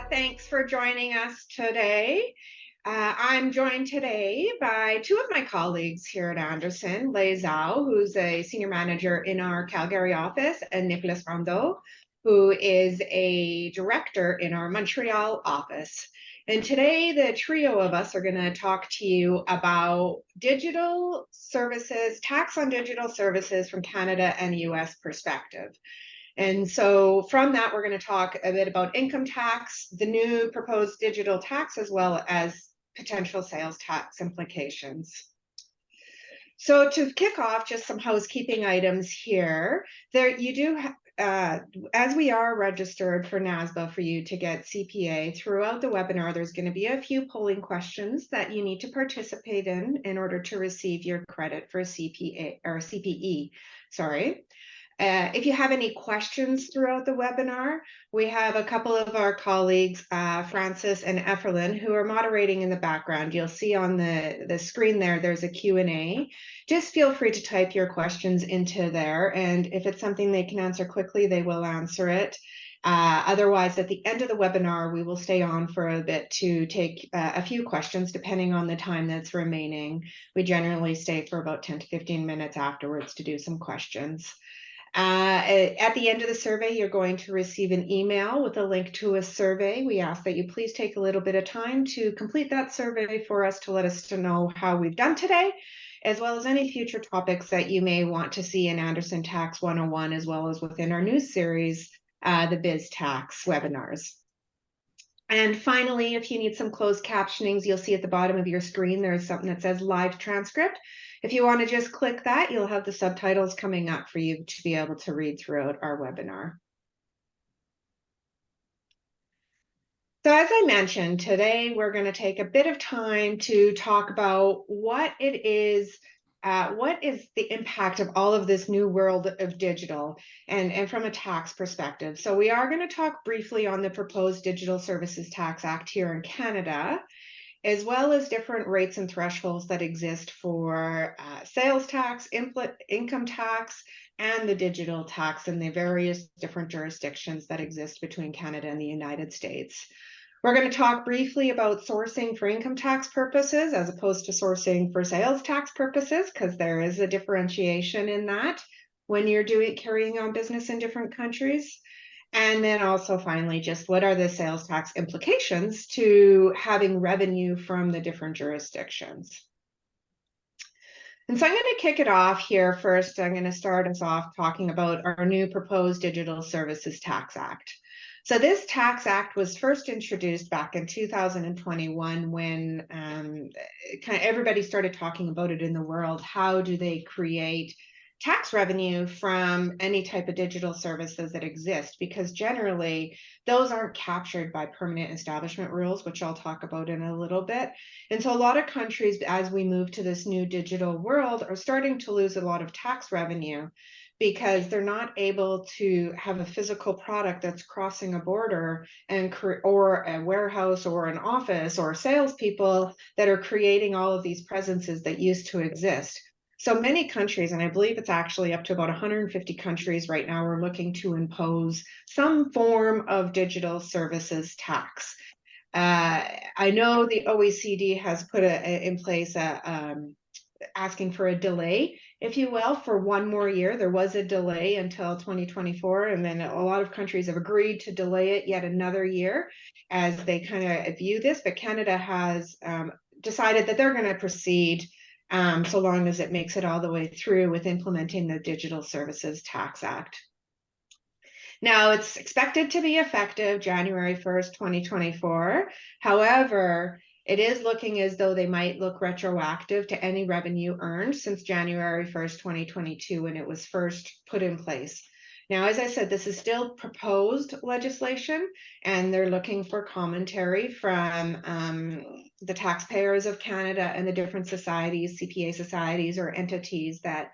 Thanks for joining us today. I'm joined today by two of my colleagues here at Andersen, Lei Zhao, who's a senior manager in our Calgary office, and Nicolas Rondeau, who is a director in our Montreal office. And today, the trio of us are going to talk to you about digital services, tax on digital services from Canada and U.S. perspective. And so from that, we're going to talk a bit about income tax, the new proposed digital tax, as well as potential sales tax implications. So to kick off, just some housekeeping items here. You do, as we are registered for NASBA for you to get CPA, throughout the webinar, there's going to be a few polling questions that you need to participate in order to receive your credit for CPA or CPE, sorry. If you have any questions throughout the webinar, we have a couple of our colleagues, Francis and Efferlin, who are moderating in the background. You'll see on the screen there's a Q&A. Just feel free to type your questions into there, and if it's something they can answer quickly, they will answer it. Otherwise, at the end of the webinar, we will stay on for a bit to take a few questions, depending on the time that's remaining. We generally stay for about 10 to 15 minutes afterwards to do some questions. At the end of the survey, you're going to receive an email with a link to a survey. We ask that you please take a little bit of time to complete that survey for us to let us know how we've done today, as well as any future topics that you may want to see in Andersen Tax 101, as well as within our new series, the Biz Tax webinars. And finally, if you need some closed captionings, you'll see at the bottom of your screen, there's something that says live transcript. If you want to just click that, you'll have the subtitles coming up for you to be able to read throughout our webinar. So as I mentioned, today we're going to take a bit of time to talk about what is the impact of all of this new world of digital and from a tax perspective. So we are going to talk briefly on the proposed Digital Services Tax Act here in Canada, as well as different rates and thresholds that exist for sales tax, income tax, and the digital tax in the various different jurisdictions that exist between Canada and the United States. We're going to talk briefly about sourcing for income tax purposes as opposed to sourcing for sales tax purposes, because there is a differentiation in that when you're carrying on business in different countries. And then also finally, just what are the sales tax implications to having revenue from the different jurisdictions? And so I'm going to kick it off here first. I'm going to start us off talking about our new proposed Digital Services Tax Act. So this tax act was first introduced back in 2021 when kind of everybody started talking about it in the world. How do they create tax revenue from any type of digital services that exist? Because generally those aren't captured by permanent establishment rules, which I'll talk about in a little bit. And so a lot of countries, as we move to this new digital world, are starting to lose a lot of tax revenue because they're not able to have a physical product that's crossing a border or a warehouse or an office or salespeople that are creating all of these presences that used to exist. So many countries, and I believe it's actually up to about 150 countries right now, are looking to impose some form of digital services tax. I know the OECD has put in place asking for a delay, if you will, for one more year. There was a delay until 2024, and then a lot of countries have agreed to delay it yet another year as they kind of view this. But Canada has decided that they're going to proceed so long as it makes it all the way through with implementing the Digital Services Tax Act. Now, it's expected to be effective January 1st, 2024. However, it is looking as though they might look retroactive to any revenue earned since January 1st, 2022, when it was first put in place. Now, as I said, this is still proposed legislation, and they're looking for commentary from the taxpayers of Canada and the different societies, CPA societies or entities that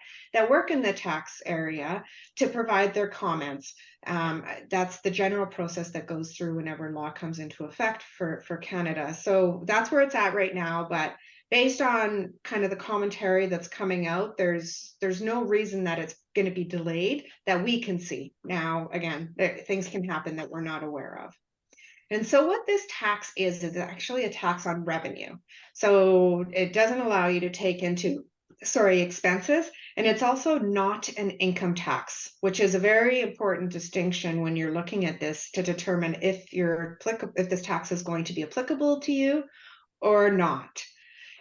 work in the tax area to provide their comments. That's the general process that goes through whenever law comes into effect for Canada. So that's where it's at right now, but based on kind of the commentary that's coming out, there's no reason that it's going to be delayed that we can see. Now, again, things can happen that we're not aware of. And so what this tax is actually a tax on revenue. So it doesn't allow you to take into, expenses. And it's also not an income tax, which is a very important distinction when you're looking at this to determine if if this tax is going to be applicable to you or not.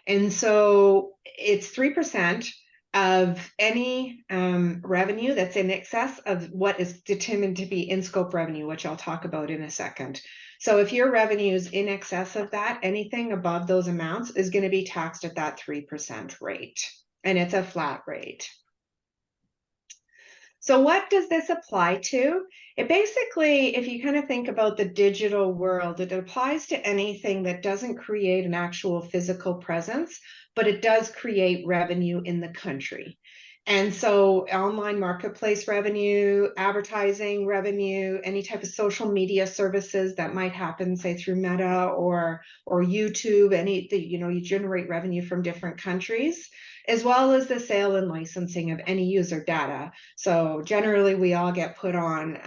And so it's 3% of any revenue that's in excess of what is determined to be in scope revenue, which I'll talk about in a second. So if your revenue is in excess of that, anything above those amounts is going to be taxed at that 3% rate. And it's a flat rate. So what does this apply to? It basically, if you kind of think about the digital world, it applies to anything that doesn't create an actual physical presence, but it does create revenue in the country. And so online marketplace revenue, advertising revenue, any type of social media services that might happen, say through Meta or YouTube, you generate revenue from different countries, as well as the sale and licensing of any user data. So generally we all get put on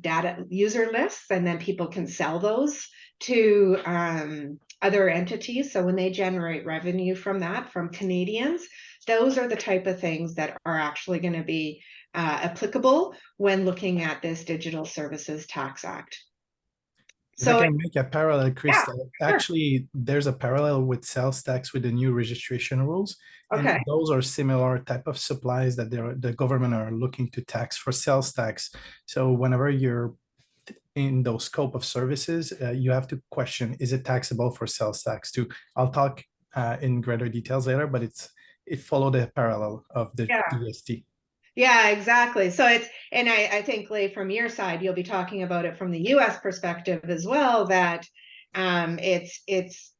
data user lists, and then people can sell those to other entities. So when they generate revenue from that, from Canadians, those are the type of things that are actually going to be applicable when looking at this Digital Services Tax Act. If I can make a parallel, Krista, yeah, actually, there's a parallel with sales tax with the new registration rules. Okay. And those are similar type of supplies that the government are looking to tax for sales tax. So whenever you're in those scope of services, you have to question, is it taxable for sales tax too? I'll talk in greater details later, but it followed the parallel of the DST. Yeah, exactly. So and I think, Lei, from your side, you'll be talking about it from the U.S. perspective as well, that it's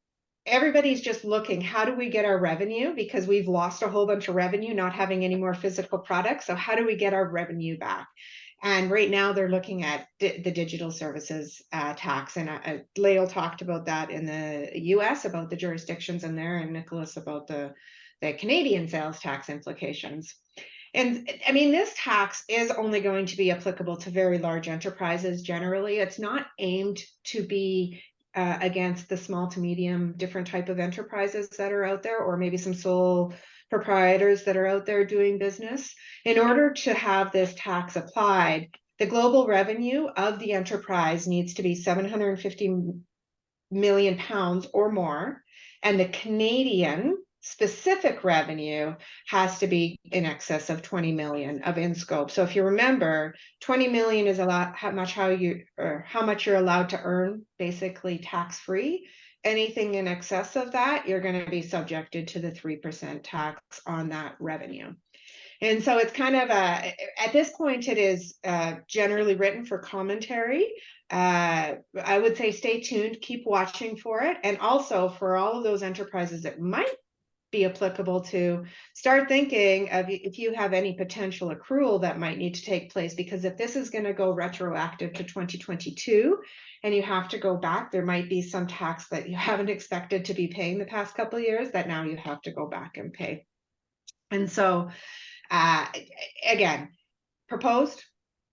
everybody's just looking, how do we get our revenue? Because we've lost a whole bunch of revenue, not having any more physical products. So how do we get our revenue back? And right now they're looking at the digital services tax. And Lei talked about that in the U.S., about the jurisdictions in there, and Nicolas about the Canadian sales tax implications. And I mean, this tax is only going to be applicable to very large enterprises generally. It's not aimed to be against the small to medium, different type of enterprises that are out there, or maybe some sole proprietors that are out there doing business. In order to have this tax applied, the global revenue of the enterprise needs to be 750 million pounds or more, and the Canadian specific revenue has to be in excess of 20 million of in scope. So if you remember, 20 million is how much you're allowed to earn, basically tax free. Anything in excess of that, you're going to be subjected to the 3% tax on that revenue. And so it's kind of at this point, it is generally written for commentary. I would say stay tuned, keep watching for it. And also for all of those enterprises that might be applicable to, start thinking of if you have any potential accrual that might need to take place, because if this is going to go retroactive to 2022 and you have to go back, there might be some tax that you haven't expected to be paying the past couple of years that now you have to go back and pay. And so again, proposed,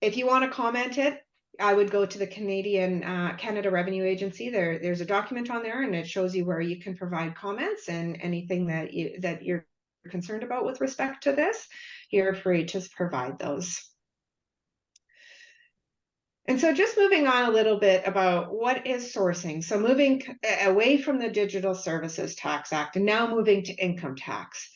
if you want to comment it, I would go to the Canada Revenue Agency. There's a document on there, and it shows you where you can provide comments, and anything that you're concerned about with respect to this, you're free to provide those. And so just moving on a little bit about what is sourcing. So moving away from the Digital Services Tax Act and now moving to income tax.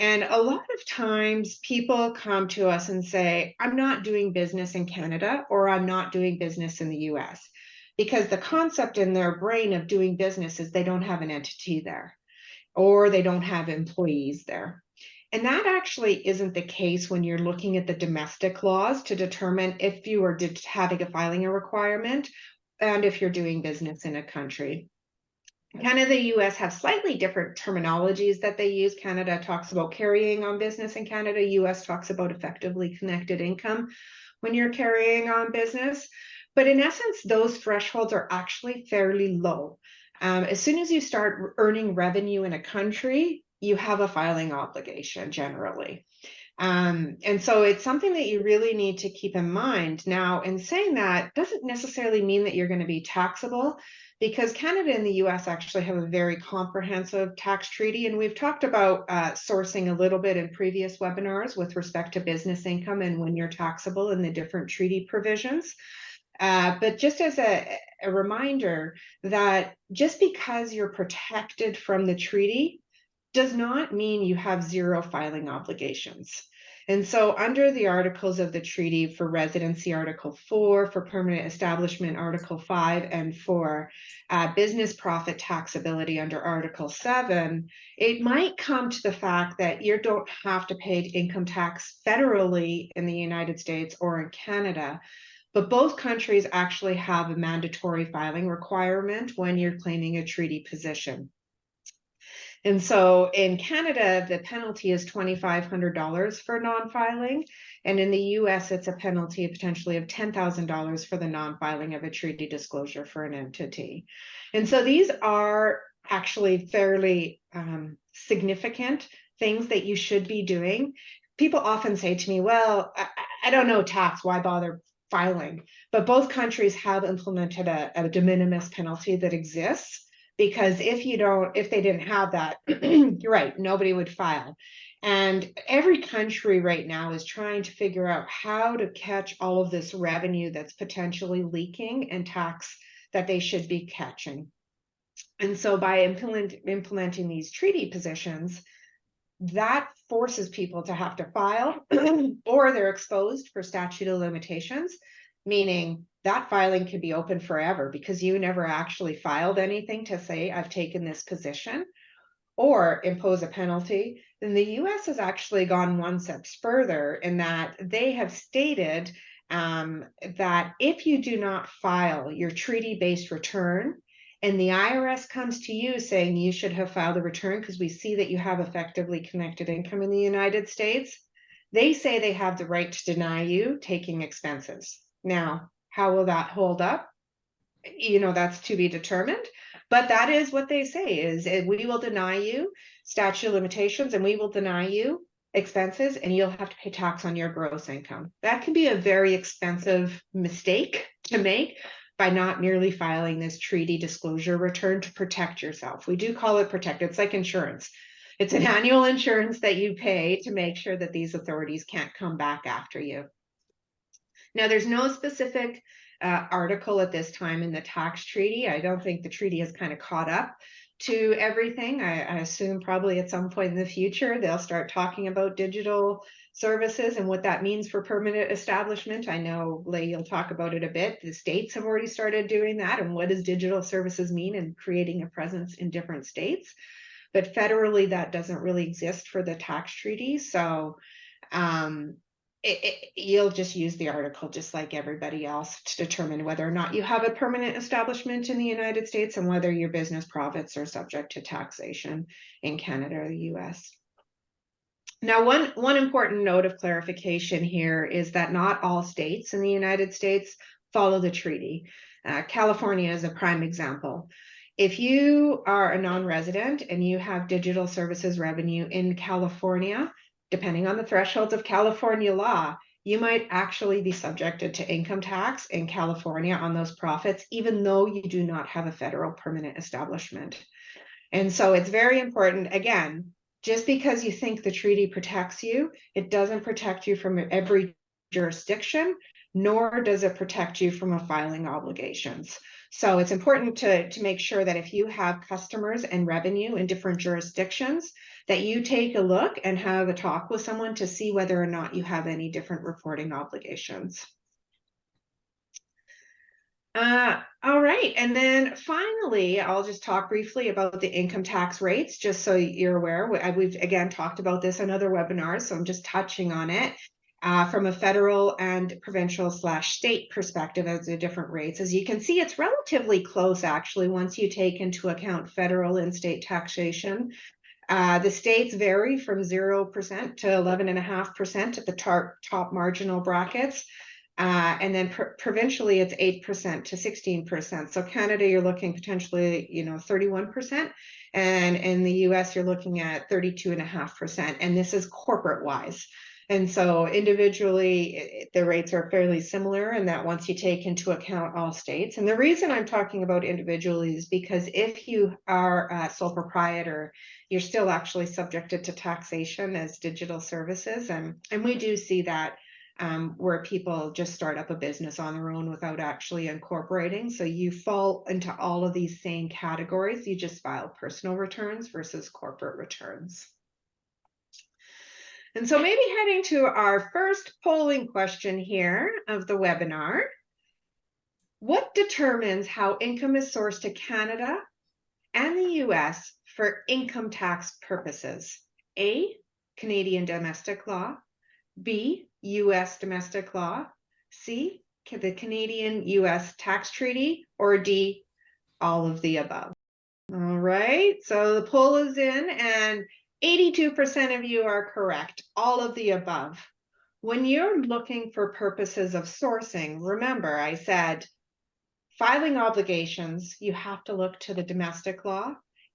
And a lot of times people come to us and say, I'm not doing business in Canada, or I'm not doing business in the US, because the concept in their brain of doing business is they don't have an entity there, or they don't have employees there. And that actually isn't the case when you're looking at the domestic laws to determine if you are having a filing a requirement and if you're doing business in a country. Canada and the U.S. have slightly different terminologies that they use. Canada talks about carrying on business in Canada. U.S. talks about effectively connected income when you're carrying on business. But in essence, those thresholds are actually fairly low. As soon as you start earning revenue in a country, you have a filing obligation generally. And so it's something that you really need to keep in mind. Now, in saying that, doesn't necessarily mean that you're going to be taxable, because Canada and the U.S. actually have a very comprehensive tax treaty. And we've talked about sourcing a little bit in previous webinars with respect to business income and when you're taxable and the different treaty provisions. But just as a reminder that just because you're protected from the treaty does not mean you have zero filing obligations. And so under the articles of the treaty for residency, Article 4, for permanent establishment, Article 5, and for business profit taxability under Article 7, it might come to the fact that you don't have to pay income tax federally in the United States or in Canada, but both countries actually have a mandatory filing requirement when you're claiming a treaty position. And so in Canada, the penalty is $2,500 for non-filing. And in the US, it's a penalty potentially of $10,000 for the non-filing of a treaty disclosure for an entity. And so these are actually fairly significant things that you should be doing. People often say to me, well, I don't know tax, why bother filing? But both countries have implemented a de minimis penalty that exists. Because if they didn't have that, you're right, nobody would file. And every country right now is trying to figure out how to catch all of this revenue that's potentially leaking and tax that they should be catching. And so by implementing these treaty positions, that forces people to have to file or they're exposed for statute of limitations, meaning that filing could be open forever because you never actually filed anything to say I've taken this position or impose a penalty. Then the US has actually gone one step further in that they have stated that if you do not file your treaty-based return and the IRS comes to you saying you should have filed a return because we see that you have effectively connected income in the United States, they say they have the right to deny you taking expenses. Now, how will that hold up? That's to be determined, but that is what they say is we will deny you statute of limitations and we will deny you expenses and you'll have to pay tax on your gross income. That can be a very expensive mistake to make by not merely filing this treaty disclosure return to protect yourself. We do call it protect. It's like insurance. It's an annual insurance that you pay to make sure that these authorities can't come back after you. Now, there's no specific article at this time in the tax treaty. I don't think the treaty has kind of caught up to everything. I assume probably at some point in the future, they'll start talking about digital services and what that means for permanent establishment. I know, Lei, you'll talk about it a bit. The states have already started doing that. And what does digital services mean and creating a presence in different states? But federally, that doesn't really exist for the tax treaty. So you'll just use the article just like everybody else to determine whether or not you have a permanent establishment in the United States and whether your business profits are subject to taxation in Canada or the US. Now, one important note of clarification here is that not all states in the United States follow the treaty. California is a prime example. If you are a non-resident and you have digital services revenue in California, depending on the thresholds of California law, you might actually be subjected to income tax in California on those profits, even though you do not have a federal permanent establishment. And so it's very important, again, just because you think the treaty protects you, it doesn't protect you from every jurisdiction, nor does it protect you from filing obligations. So it's important to make sure that if you have customers and revenue in different jurisdictions, that you take a look and have a talk with someone to see whether or not you have any different reporting obligations. All right, and then finally, I'll just talk briefly about the income tax rates, just so you're aware. We've again talked about this on other webinars, so I'm just touching on it. From a federal and provincial/state perspective as the different rates. As you can see, it's relatively close, actually, once you take into account federal and state taxation. The states vary from 0% to 11.5% at the top marginal brackets. And then provincially, it's 8% to 16%. So Canada, you're looking potentially, 31%. And in the US, you're looking at 32.5%. And this is corporate-wise. And so individually, the rates are fairly similar in that once you take into account all states. And the reason I'm talking about individually is because if you are a sole proprietor, you're still actually subjected to taxation as digital services. And we do see that where people just start up a business on their own without actually incorporating. So you fall into all of these same categories. You just file personal returns versus corporate returns. And so maybe heading to our first polling question here of the webinar. What determines how income is sourced to Canada and the U.S. for income tax purposes? A, Canadian domestic law. B, U.S. domestic law. C, the Canadian-U.S. tax treaty. Or D, all of the above. All right, so the poll is in and 82% of you are correct, all of the above. When you're looking for purposes of sourcing, remember I said filing obligations, you have to look to the domestic law.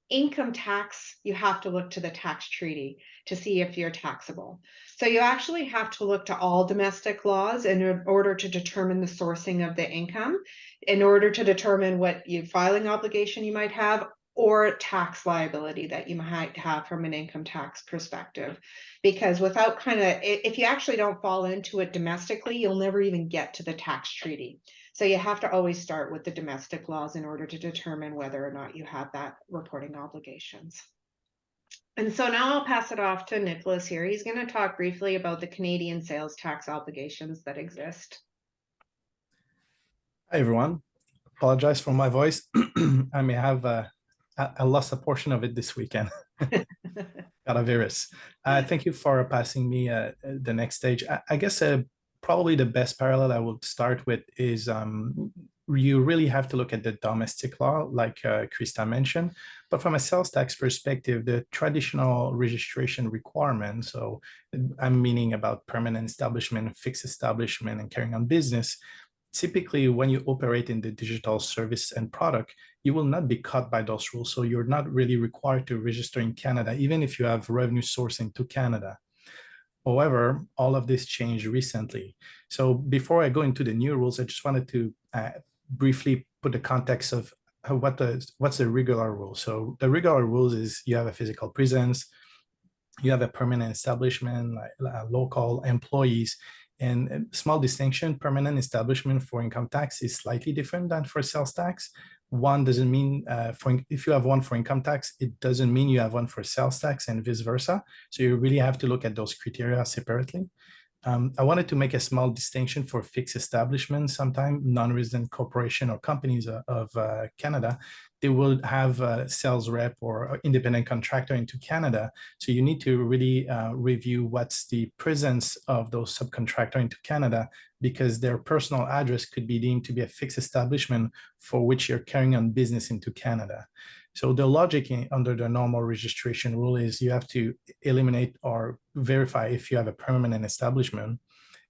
Income tax, you have to look to the tax treaty to see if you're taxable. So you actually have to look to all domestic laws in order to determine the sourcing of the income, in order to determine what filing obligation you might have, or tax liability that you might have from an income tax perspective. Because without if you actually don't fall into it domestically, you'll never even get to the tax treaty. So you have to always start with the domestic laws in order to determine whether or not you have that reporting obligations. And so now I'll pass it off to Nicolas here. He's going to talk briefly about the Canadian sales tax obligations that exist. Hi, everyone. Apologize for my voice. I may have I lost a portion of it this weekend. Got a virus. Thank you for passing me the next stage. I guess probably the best parallel I would start with is you really have to look at the domestic law, like Krista mentioned. But from a sales tax perspective, the traditional registration requirements, so I'm meaning about permanent establishment, fixed establishment, and carrying on business. Typically, when you operate in the digital service and product, you will not be cut by those rules. So you're not really required to register in Canada, even if you have revenue sourcing to Canada. However, all of this changed recently. So before I go into the new rules, I just wanted to briefly put the context of what's the regular rule. So the regular rules is you have a physical presence, you have a permanent establishment, like local employees. And a small distinction, permanent establishment for income tax is slightly different than for sales tax. One doesn't mean, if you have one for income tax, it doesn't mean you have one for sales tax and vice versa. So you really have to look at those criteria separately. I wanted to make a small distinction for fixed establishments. Sometimes non-resident corporation or companies of Canada, they will have a sales rep or independent contractor into Canada. So you need to really review what's the presence of those subcontractor into Canada, because their personal address could be deemed to be a fixed establishment for which you're carrying on business into Canada. So the logic under the normal registration rule is you have to eliminate or verify if you have a permanent establishment.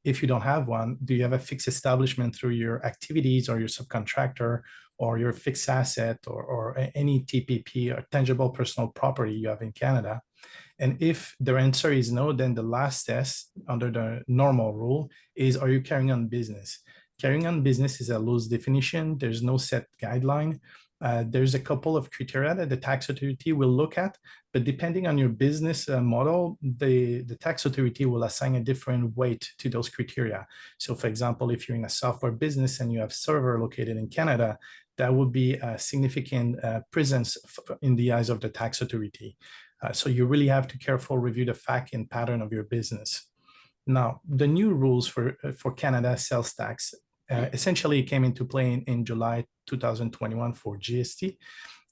If you don't have one, do you have a fixed establishment through your activities or your subcontractor or your fixed asset or any TPP or tangible personal property you have in Canada? And if the answer is no, then the last test under the normal rule is, are you carrying on business? Carrying on business is a loose definition. There's no set guideline. There's a couple of criteria that the tax authority will look at, but depending on your business model, the tax authority will assign a different weight to those criteria. So for example, if you're in a software business and you have server located in Canada, that would be a significant presence in the eyes of the tax authority. So you really have to carefully review the fact and pattern of your business. Now, the new rules for Canada sales tax essentially came into play in July 2021 for GST.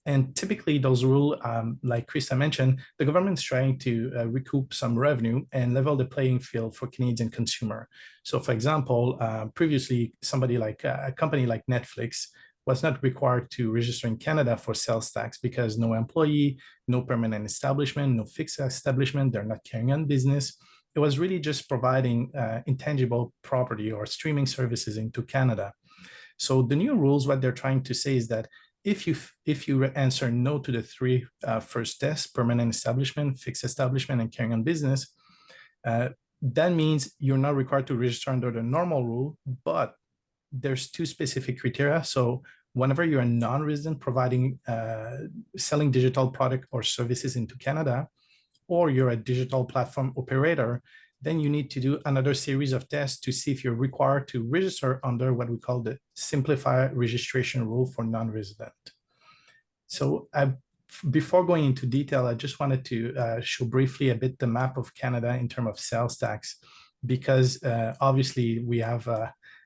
And typically those rules, like Krista mentioned, the government's trying to recoup some revenue and level the playing field for Canadian consumer. So for example, previously somebody like a company like Netflix was not required to register in Canada for sales tax because no employee, no permanent establishment, no fixed establishment, they're not carrying on business. It was really just providing intangible property or streaming services into Canada. So the new rules, what they're trying to say is that if you answer no to the first tests, permanent establishment, fixed establishment, and carrying on business, that means you're not required to register under the normal rule, but there's two specific criteria. So whenever you're a non-resident providing, selling digital product or services into Canada, or you're a digital platform operator, then you need to do another series of tests to see if you're required to register under what we call the simplified registration rule for non-resident. So before going into detail, I just wanted to show briefly a bit the map of Canada in terms of sales tax, because obviously we have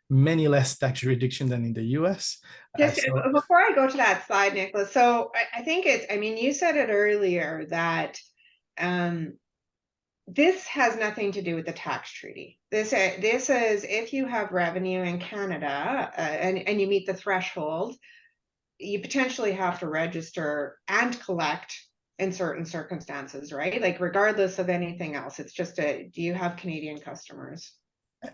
many less tax jurisdictions than in the US. Just before I go to that slide, Nicolas, so I think it's, I mean, you said it earlier that this has nothing to do with the tax treaty. This is if you have revenue in Canada and you meet the threshold, you potentially have to register and collect in certain circumstances, right? Like regardless of anything else, it's just do you have Canadian customers?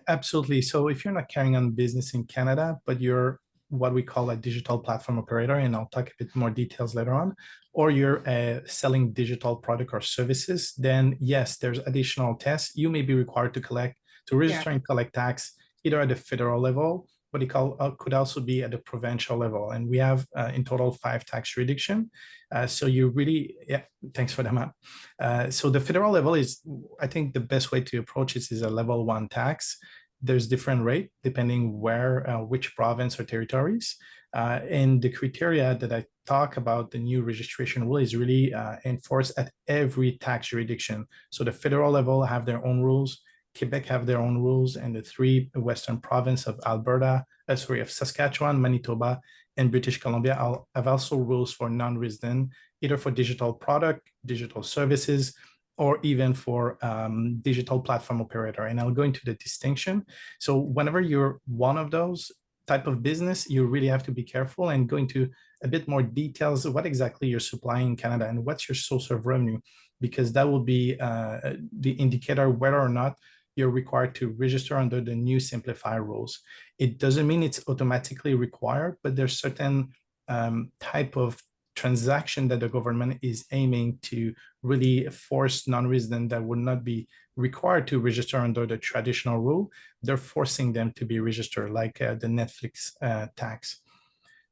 Absolutely. So if you're not carrying on business in Canada, but you're what we call a digital platform operator, and I'll talk a bit more details later on, or you're selling digital product or services, then yes, there's additional tests. You may be required to register and collect tax either at the federal level, what you call could also be at the provincial level. And we have in total 5 tax jurisdictions. So you really, yeah, thanks for the map. So the federal level is, I think the best way to approach it is a level 1 tax. There's different rate depending where, which province or territories. And the criteria that I talk about, the new registration rule, is really enforced at every tax jurisdiction. So the federal level have their own rules, Quebec have their own rules, and the 3 western provinces of Alberta, of Saskatchewan, Manitoba, and British Columbia have also rules for non-resident, either for digital product, digital services, or even for digital platform operator. And I'll go into the distinction. So whenever you're one of those type of business, you really have to be careful and go into a bit more details of what exactly you're supplying in Canada and what's your source of revenue, because that will be the indicator whether or not you're required to register under the new simplified rules. It doesn't mean it's automatically required, but there's certain type of transaction that the government is aiming to really force non-resident that would not be required to register under the traditional rule. They're forcing them to be registered, like the Netflix tax.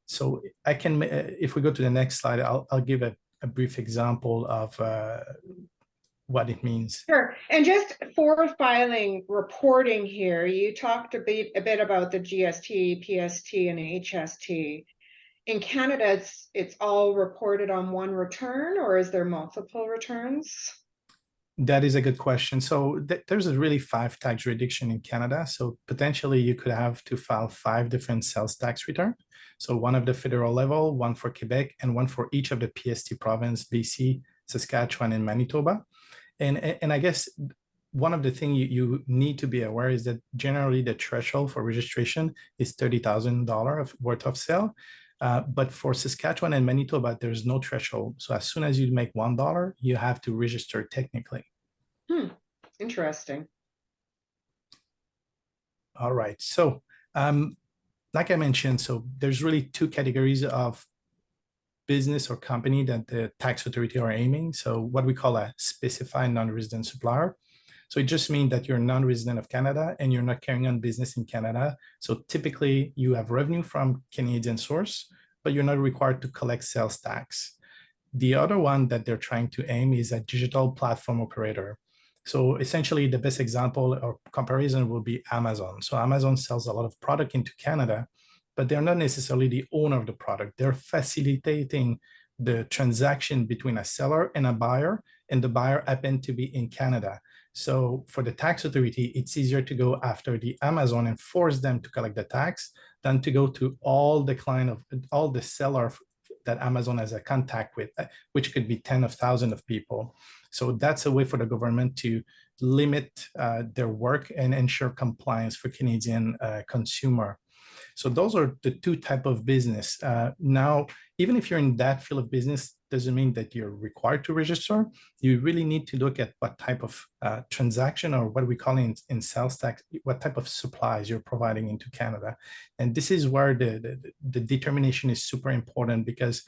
So I can, if we go to the next slide, I'll give a brief example of what it means. Sure. And just for filing reporting here, you talked a bit about the GST, PST, and HST. In Canada, it's all reported on one return, or is there multiple returns? That is a good question. So there's really 5 tax jurisdictions in Canada. So potentially you could have to file 5 different sales tax returns. So one of the federal level, one for Quebec, and one for each of the PST province, BC, Saskatchewan, and Manitoba. And I guess one of the things you need to be aware is that generally the threshold for registration is $30,000 worth of sale. But for Saskatchewan and Manitoba, there's no threshold. So as soon as you make $1, you have to register technically. Interesting. All right. So like I mentioned, so there's really 2 categories of business or company that the tax authority are aiming. So what we call a specified non-resident supplier. So it just means that you're a non-resident of Canada and you're not carrying on business in Canada. So typically you have revenue from Canadian source, but you're not required to collect sales tax. The other one that they're trying to aim is a digital platform operator. So essentially the best example or comparison will be Amazon. So Amazon sells a lot of product into Canada, but they're not necessarily the owner of the product. They're facilitating the transaction between a seller and a buyer, and the buyer happened to be in Canada. So for the tax authority, it's easier to go after the Amazon and force them to collect the tax than to go to all the client of all the seller that Amazon has a contact with, which could be tens of thousands of people. So that's a way for the government to limit their work and ensure compliance for Canadian consumer. So those are the 2 types of business. Now, even if you're in that field of business, doesn't mean that you're required to register. You really need to look at what type of transaction, or what we call in sales tax, what type of supplies you're providing into Canada. And this is where the determination is super important, because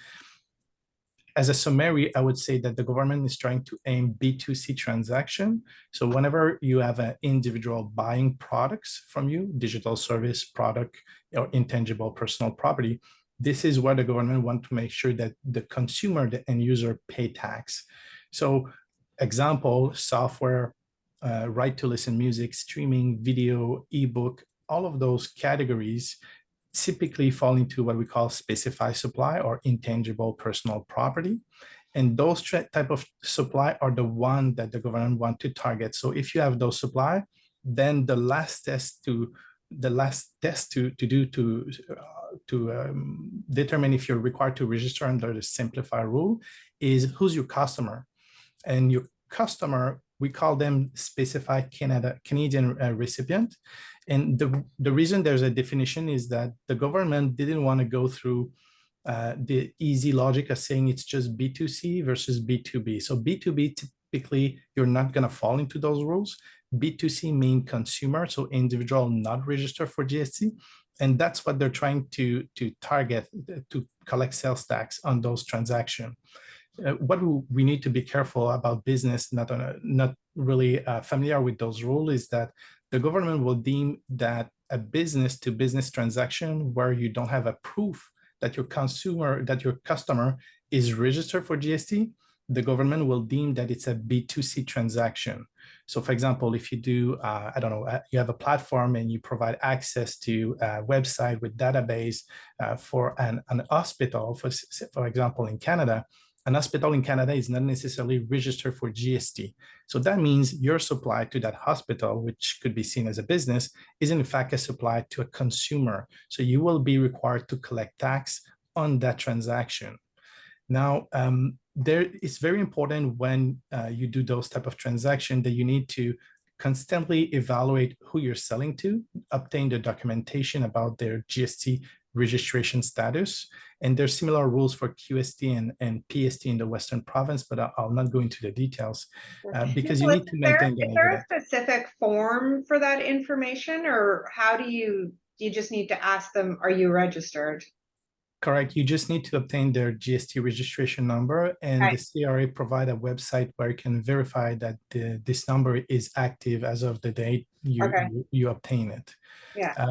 as a summary, I would say that the government is trying to aim B2C transaction. So whenever you have an individual buying products from you, digital service, product, or intangible personal property, this is where the government want to make sure that the consumer, the end user, pay tax. So example, software, right to listen music, streaming, video, ebook, all of those categories typically fall into what we call specified supply or intangible personal property. And those type of supply are the one that the government want to target. So if you have those supply, then the last test to do to determine if you're required to register under the simplified rule is who's your customer. And your customer, we call them specified Canadian recipient. And the reason there's a definition is that the government didn't want to go through the easy logic of saying it's just B2C versus B2B. So B2B, typically, you're not going to fall into those rules. B2C mean consumer, so individual not registered for GST. And that's what they're trying to target, to collect sales tax on those transactions. What we need to be careful about business not really familiar with those rules is that the government will deem that a business to business transaction where you don't have a proof that your customer is registered for GST, the government will deem that it's a B2C transaction. So for example, if you do, I don't know, you have a platform and you provide access to a website with database for an hospital, for example, in Canada, an hospital in Canada is not necessarily registered for GST. So that means your supply to that hospital, which could be seen as a business, is in fact a supply to a consumer. So you will be required to collect tax on that transaction. Now, it's very important when you do those type of transactions that you need to constantly evaluate who you're selling to, obtain the documentation about their GST registration status. And there's similar rules for QST and PST in the Western province, but I'll not go into the details because you need to maintain the Is there a specific form for that information, or how do you just need to ask them, are you registered? Correct. You just need to obtain their GST registration number, and Right. the CRA provide a website where you can verify that this number is active as of the date you obtain it. Yeah.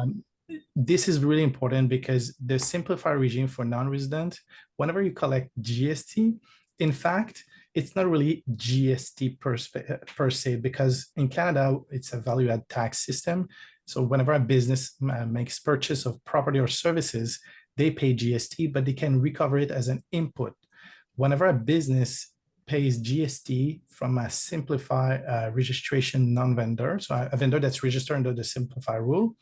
This is really important because the simplified regime for non-resident, whenever you collect GST, in fact, it's not really GST per se, because in Canada, it's a value-add tax system. So whenever a business makes purchase of property or services, they pay GST, but they can recover it as an input. Whenever a business pays GST from a simplified registration non-vendor, so a vendor that's registered under the simplified rule,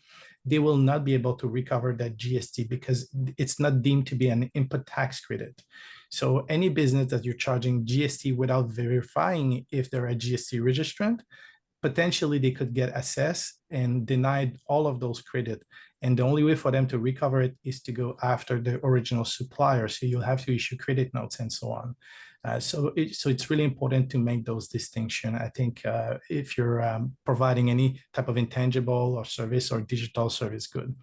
they will not be able to recover that GST because it's not deemed to be an input tax credit. So any business that you're charging GST without verifying if they're a GST registrant, potentially they could get assessed and denied all of those credit. And the only way for them to recover it is to go after the original supplier. So you'll have to issue credit notes and so on. So it's really important to make those distinctions. I think if you're providing any type of intangible or service or digital service good.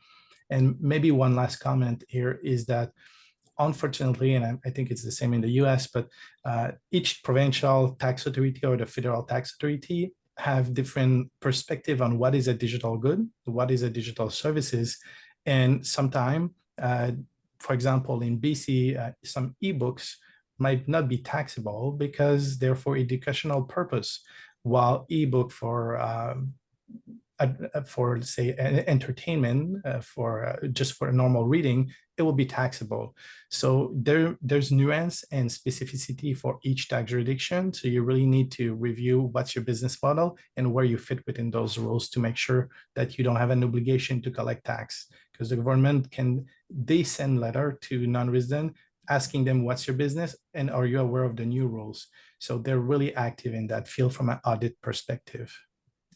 And maybe one last comment here is that unfortunately, and I think it's the same in the US, but each provincial tax authority or the federal tax authority have different perspective on what is a digital good, what is a digital services. And sometimes, for example, in BC, some ebooks might not be taxable because they're for educational purpose, while ebook for say entertainment, just for normal reading, it will be taxable. So there's nuance and specificity for each tax jurisdiction. So you really need to review what's your business model and where you fit within those rules to make sure that you don't have an obligation to collect tax, because the government they send letter to non-resident asking them what's your business and are you aware of the new rules. So they're really active in that field from an audit perspective.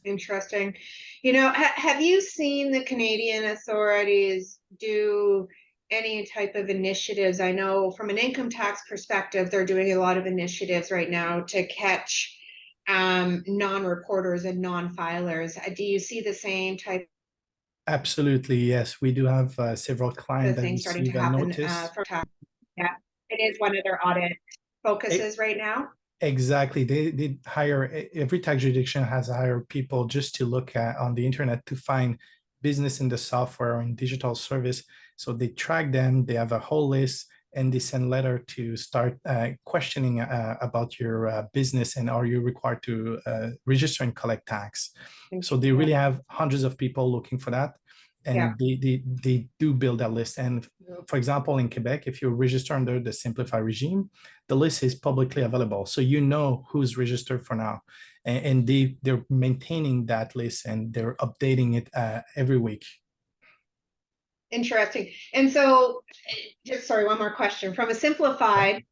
Interesting. Have you seen the Canadian authorities do any type of initiatives? I know from an income tax perspective, they're doing a lot of initiatives right now to catch non-reporters and non-filers. Do you see the same type? Absolutely, yes. We do have several clients that things starting to receive a happen notice. from tax? Yeah, it is one of their audits. focuses right now? Exactly. They hire, every tax jurisdiction has hired people just to look at on the internet to find business in the software or in digital service. So they track them, they have a whole list, and they send letter to start questioning about your business and are you required to register and collect tax. So they Yeah. really have hundreds of people looking for that. Yeah. And they do build that list. And for example, in Quebec, if you register under the simplified regime, the list is publicly available. So you know who's registered for now. And they're maintaining that list and they're updating it every week. Interesting. And so, just sorry, one more question. From a simplified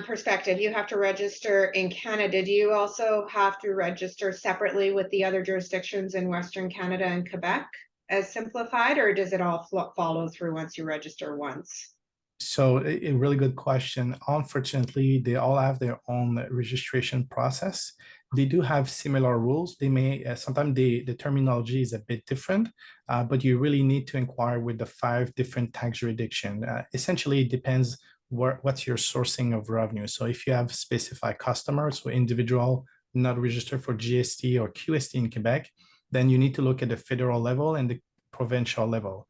perspective, you have to register in Canada. Do you also have to register separately with the other jurisdictions in Western Canada and Quebec as simplified, or does it all follow through once you register once? So a really good question. Unfortunately, they all have their own registration process. They do have similar rules. They may sometimes the terminology is a bit different, but you really need to inquire with the 5 different tax jurisdiction. Essentially, it depends what's your sourcing of revenue. So if you have specified customers or individual not registered for GST or QST in Quebec, then you need to look at the federal level and the provincial level.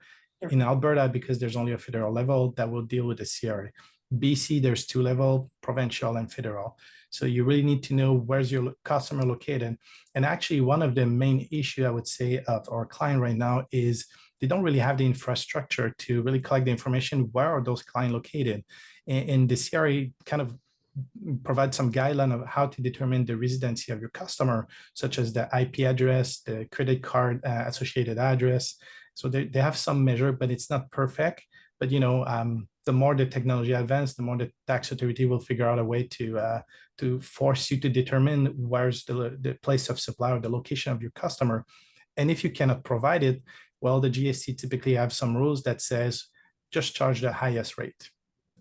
In Alberta, because there's only a federal level that will deal with the CRA. BC, there's 2 levels, provincial and federal. So you really need to know where's your customer located. And actually, one of the main issue I would say of our client right now is they don't really have the infrastructure to really collect the information. Where are those clients located? And the CRA kind of provide some guideline of how to determine the residency of your customer, such as the IP address, the credit card associated address. So they have some measure, but it's not perfect. But the more the technology advances, the more the tax authority will figure out a way to force you to determine where's the place of supply or the location of your customer. And if you cannot provide it, well, the GST typically have some rules that says just charge the highest rate,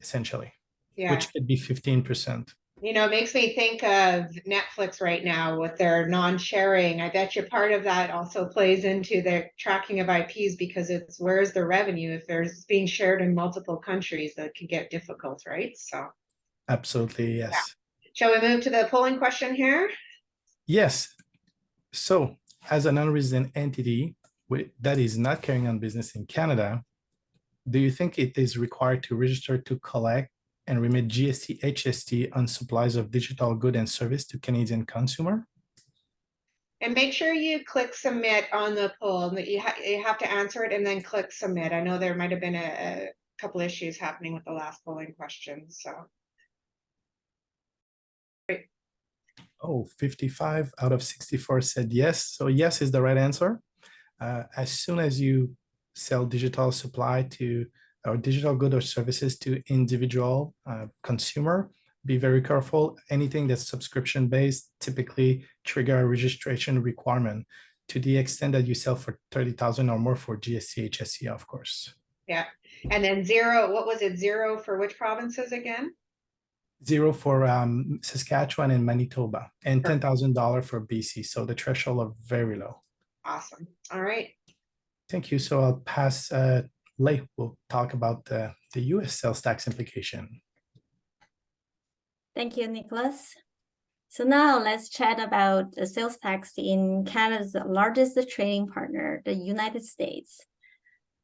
essentially, which could be 15%. It makes me think of Netflix right now with their non-sharing. I bet you part of that also plays into their tracking of IPs because it's where's the revenue if there's being shared in multiple countries that could get difficult, right? So absolutely, yes. Shall we move to the polling question here? Yes. So as an unresident entity that is not carrying on business in Canada, do you think it is required to register to collect and remit GST, HST on supplies of digital good and service to Canadian consumer? And make sure you click submit on the poll. You have to answer it and then click submit. I know there might have been a couple issues happening with the last polling question. So. Oh, 55 out of 64 said yes. So yes is the right answer. As soon as you sell digital supply to or digital good or services to individual consumer, be very careful. Anything that's subscription based typically trigger a registration requirement to the extent that you sell for 30,000 or more for GST, HST, of course. Yeah. And then 0, what was it? 0 for which provinces again? 0 for Saskatchewan and Manitoba, and $10,000 for BC. So the threshold are very low. Awesome. All right. Thank you. So I'll pass. Lei will talk about the U.S. sales tax implication. Thank you, Nicholas. So now let's chat about the sales tax in Canada's largest trading partner, the United States.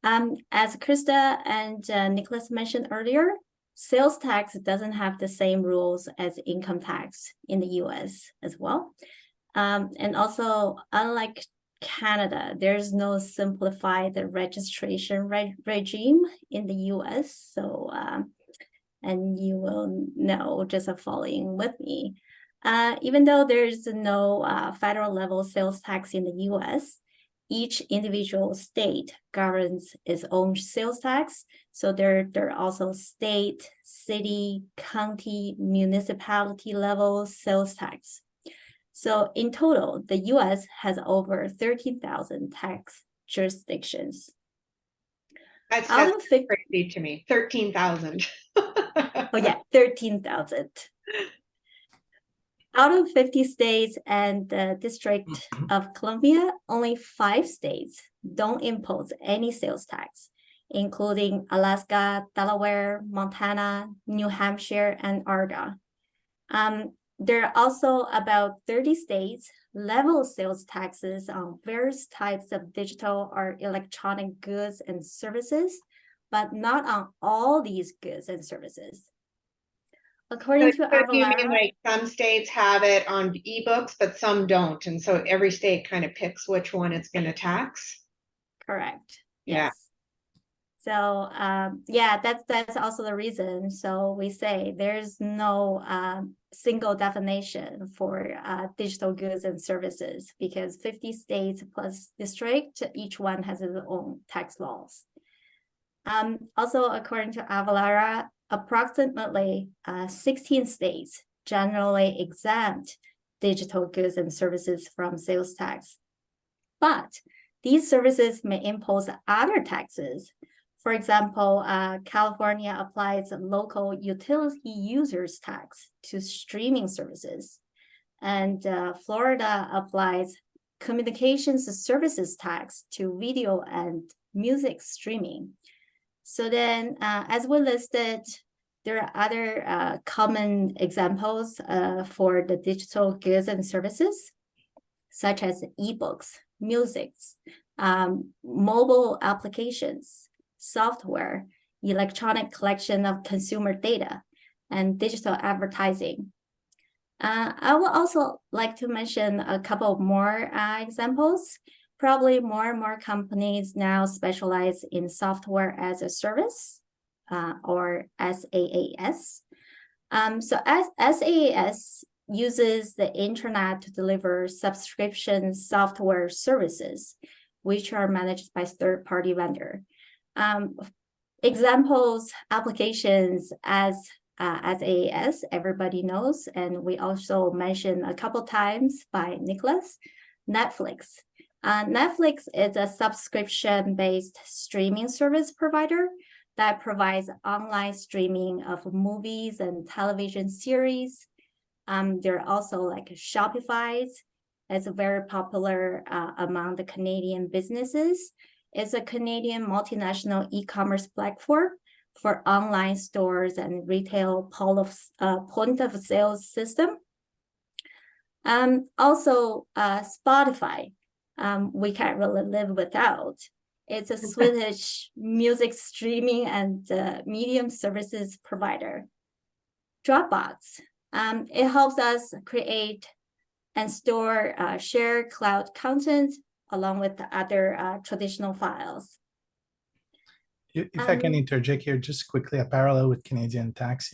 As Krista and Nicholas mentioned earlier, sales tax doesn't have the same rules as income tax in the U.S. as well. And also, unlike Canada, there's no simplified registration regime in the U.S. So, and you will know just following with me. Even though there's no federal level sales tax in the U.S., each individual state governs its own sales tax. So there are also state, city, county, municipality level sales tax. So in total, the U.S. has over 13,000 tax jurisdictions. That's crazy to me. 13,000. Oh yeah, 13,000. Out of 50 states and the District of Columbia, only 5 states don't impose any sales tax, including Alaska, Delaware, Montana, New Hampshire, and Oregon. There are also about 30 states level sales taxes on various types of digital or electronic goods and services, but not on all these goods and services. According to So you mean Avalara, like some states have it on ebooks, but some don't, and so every state kind of picks which one it's going to tax? correct. Yeah. Yes. So yeah, that's also the reason. So we say there's no single definition for digital goods and services because 50 states plus district, each one has its own tax laws. Also, according to Avalara, approximately 16 states generally exempt digital goods and services from sales tax. But these services may impose other taxes. For example, California applies a local utility users tax to streaming services, and Florida applies communications services tax to video and music streaming. So then, as we listed, there are other common examples for the digital goods and services, such as ebooks, music, mobile applications, software, electronic collection of consumer data, and digital advertising. I would also like to mention a couple more examples. Probably more and more companies now specialize in software as a service, or SaaS. So SaaS uses the internet to deliver subscription software services, which are managed by third-party vendor. Examples, applications as AAS, everybody knows, and we also mentioned a couple times by Nicolas, Netflix. Netflix is a subscription-based streaming service provider that provides online streaming of movies and television series. There are also like Shopify. It's very popular among the Canadian businesses. It's a Canadian multinational e-commerce platform for online stores and retail point of sale system. Also, Spotify, we can't really live without. It's a Swedish music streaming and medium services provider. Dropbox, it helps us create and store shared cloud content along with the other traditional files. If I can interject here just quickly, a parallel with Canadian tax,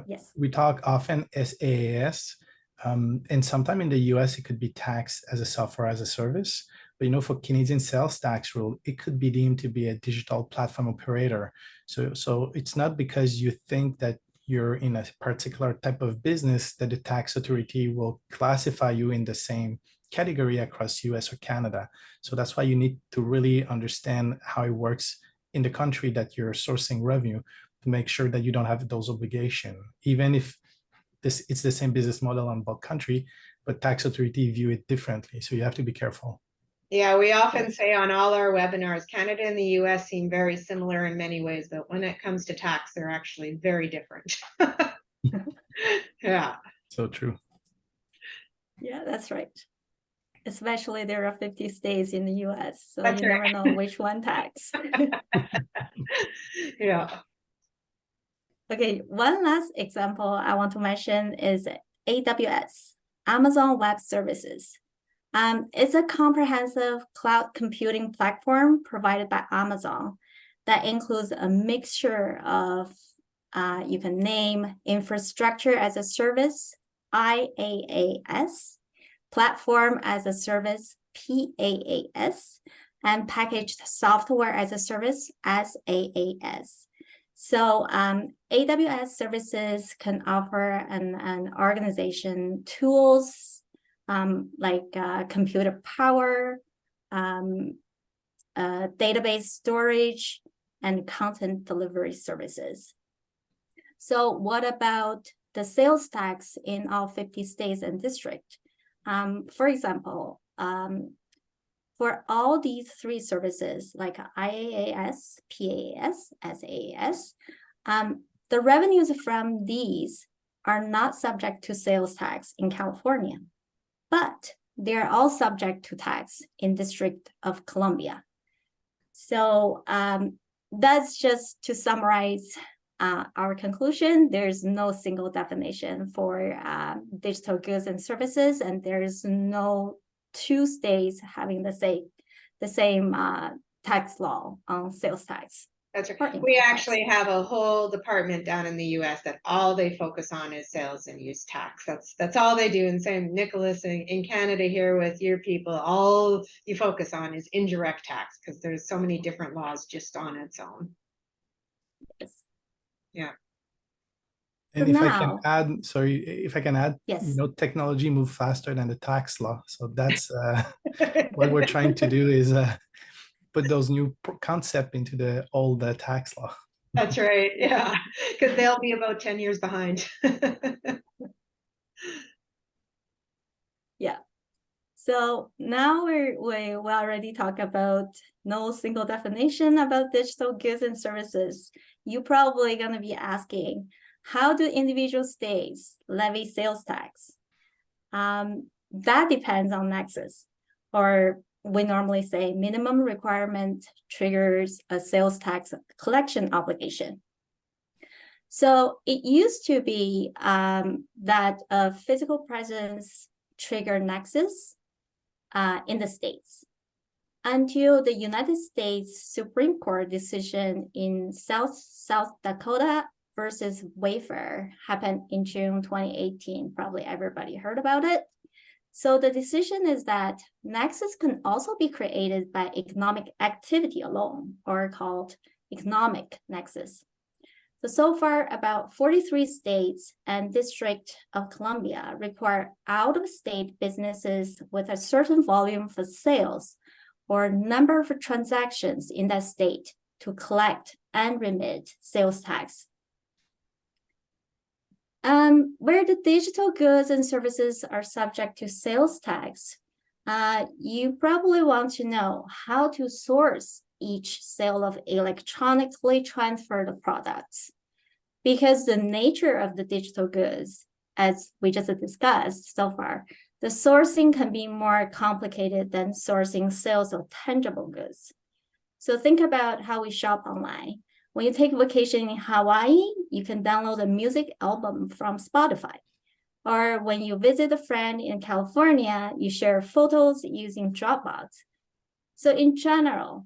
yes, we talk often SaaS, and sometime in the US, it could be taxed as a software as a service. But for Canadian sales tax rule, it could be deemed to be a digital platform operator. So it's not because you think that you're in a particular type of business that the tax authority will classify you in the same category across US or Canada. So that's why you need to really understand how it works in the country that you're sourcing revenue to make sure that you don't have those obligations, even if it's the same business model on both country, but tax authority view it differently. So you have to be careful. Yeah, we often say on all our webinars, Canada and the US seem very similar in many ways, but when it comes to tax, they're actually very different. Yeah. So true. Yeah, that's right. Especially there are 50 states in the US, so That's you right. never know which one tax. Yeah. Okay, one last example I want to mention is AWS, Amazon Web Services. It's a comprehensive cloud computing platform provided by Amazon that includes a mixture of, you can name infrastructure as a service, IaaS, platform as a service, PaaS, and packaged software as a service, SaaS. So AWS services can offer an organization tools, like computer power, database storage, and content delivery services. So what about the sales tax in all 50 states and districts? For example, for all these three services, like IaaS, PaaS, SaaS, the revenues from these are not subject to sales tax in California, but they are all subject to tax in District of Columbia. So that's just to summarize our conclusion. There's no single definition for digital goods and services, and there's no two states having the same tax law on sales tax. That's right. We actually have a whole department down in the U.S. that all they focus on is sales and use tax. That's all they do. And same, Nicolas, in Canada here with your people, all you focus on is indirect tax because there's so many different laws just on its own. Yes. Yeah. And So if I now- can add, sorry, if I can add, Yes. you know, technology moves faster than the tax law. So that's what we're trying to do is put those new concept into the old tax law. That's right. Yeah, because they'll be about 10 years behind. Yeah. So now we already talked about no single definition about digital goods and services. You're probably going to be asking, how do individual states levy sales tax? That depends on nexus, or we normally say minimum requirement triggers a sales tax collection obligation. So it used to be that a physical presence trigger nexus in the states until the United States Supreme Court decision in South Dakota versus Wayfair happened in June 2018. Probably everybody heard about it. So the decision is that nexus can also be created by economic activity alone, or called economic nexus. So far, about 43 states and District of Columbia require out-of-state businesses with a certain volume for sales or number of transactions in that state to collect and remit sales tax. Where the digital goods and services are subject to sales tax, you probably want to know how to source each sale of electronically transferred products, because the nature of the digital goods, as we just discussed so far, the sourcing can be more complicated than sourcing sales of tangible goods. So think about how we shop online. When you take a vacation in Hawaii, you can download a music album from Spotify. Or when you visit a friend in California, you share photos using Dropbox. So in general,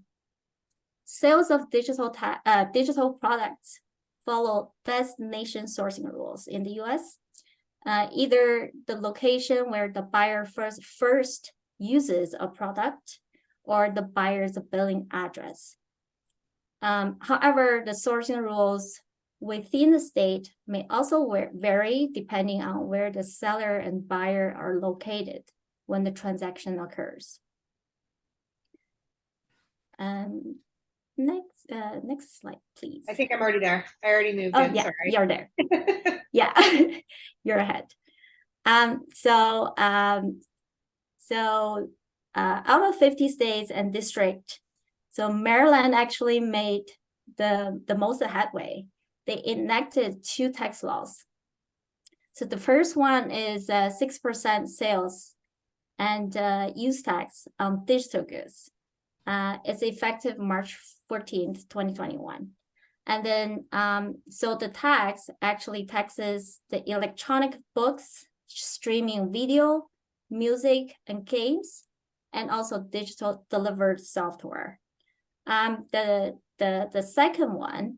sales of digital products follow destination sourcing rules in the U.S. Either the location where the buyer first uses a product or the buyer's billing address. However, the sourcing rules within the state may also vary depending on where the seller and buyer are located when the transaction occurs. Next slide, please. I think I'm already there. I already moved in. Yeah, Sorry. You're there. Yeah, you're ahead. So out of 50 states and districts, so Maryland actually made the most headway. They enacted 2 tax laws. So the first one is 6% sales and use tax on digital goods. It's effective March 14th, 2021. And then, so the tax actually taxes the electronic books, streaming video, music, and games, and also digital delivered software. The second one,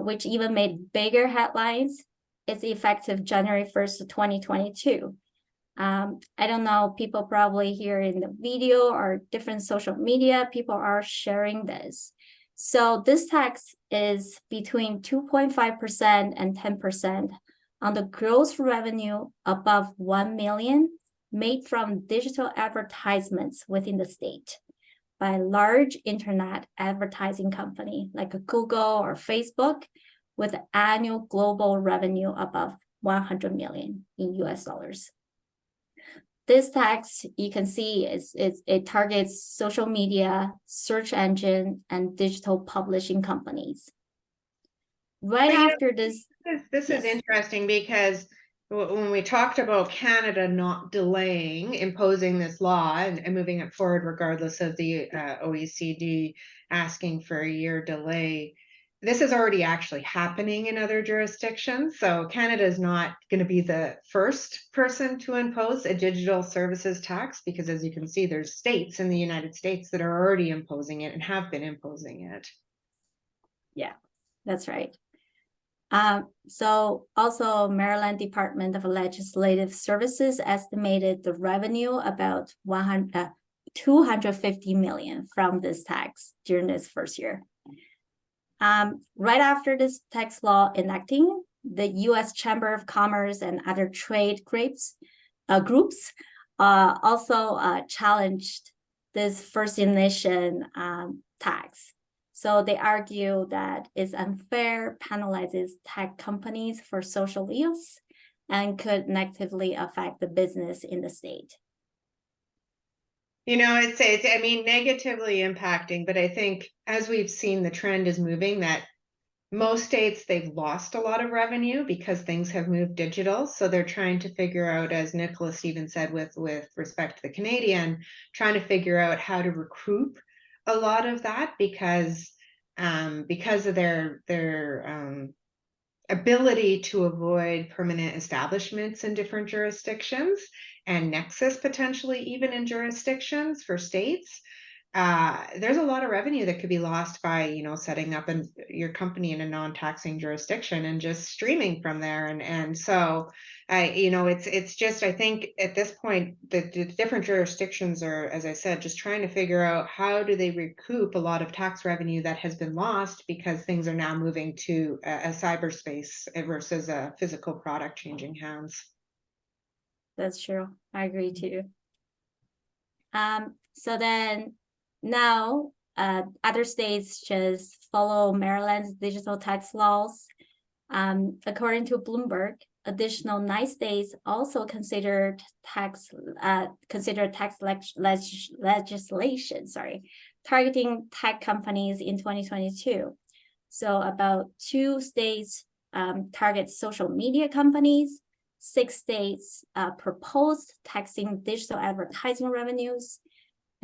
which even made bigger headlines, is effective January 1st, 2022. I don't know, people probably here in the video or different social media, people are sharing this. So this tax is between 2.5% and 10% on the gross revenue above 1 million made from digital advertisements within the state by a large internet advertising company like a Google or Facebook with annual global revenue above 100 million in US dollars. This tax, you can see, it targets social media, search engine, and digital publishing companies. Right after this, This is Yes. interesting because when we talked about Canada not delaying imposing this law and moving it forward regardless of the OECD asking for a year delay, this is already actually happening in other jurisdictions. So Canada is not going to be the first person to impose a digital services tax because, as you can see, there's states in the United States that are already imposing it and have been imposing it. Yeah, that's right. So also Maryland Department of Legislative Services estimated the revenue about 250 million from this tax during this first year. Right after this tax law enacting, the U.S. Chamber of Commerce and other trade groups also challenged this first nation tax. So they argue that it's unfair, penalizes tech companies for social use, and could negatively affect the business in the state. You know, it's I mean, negatively impacting, but I think as we've seen, the trend is moving that most states, they've lost a lot of revenue because things have moved digital. So they're trying to figure out, as Nicolas even said with respect to the Canadian, trying to figure out how to recoup a lot of that because of their ability to avoid permanent establishments in different jurisdictions and nexus potentially even in jurisdictions for states. There's a lot of revenue that could be lost by, you know, setting up your company in a non-taxing jurisdiction and just streaming from there. And so, you know, it's just, I think at this point, the different jurisdictions are, as I said, just trying to figure out how do they recoup a lot of tax revenue that has been lost because things are now moving to a cyberspace versus a physical product changing hands. That's true. I agree too. So then now other states just follow Maryland's digital tax laws. According to Bloomberg, additional 9 states also consider tax legislation, targeting tech companies in 2022. So about 2 states target social media companies, 6 states proposed taxing digital advertising revenues,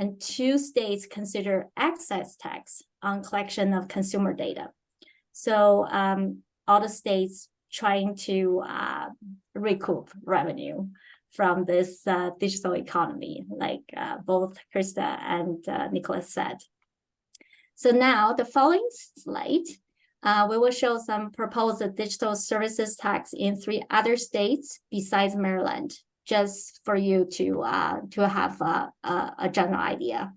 and 2 states consider excise tax on collection of consumer data. So all the states trying to recoup revenue from this digital economy, like both Krista and Nicolas said. So now the following slide, we will show some proposed digital services tax in 3 other states besides Maryland, just for you to have a general idea.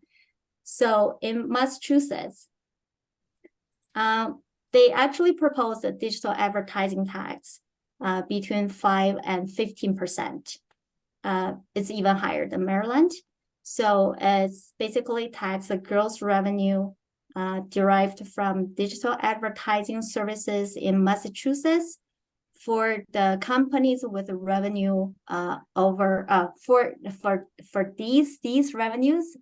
So in Massachusetts, they actually proposed a digital advertising tax between 5 and 15%. It's even higher than Maryland. So it's basically tax the gross revenue derived from digital advertising services in Massachusetts for the companies with revenue over for these revenues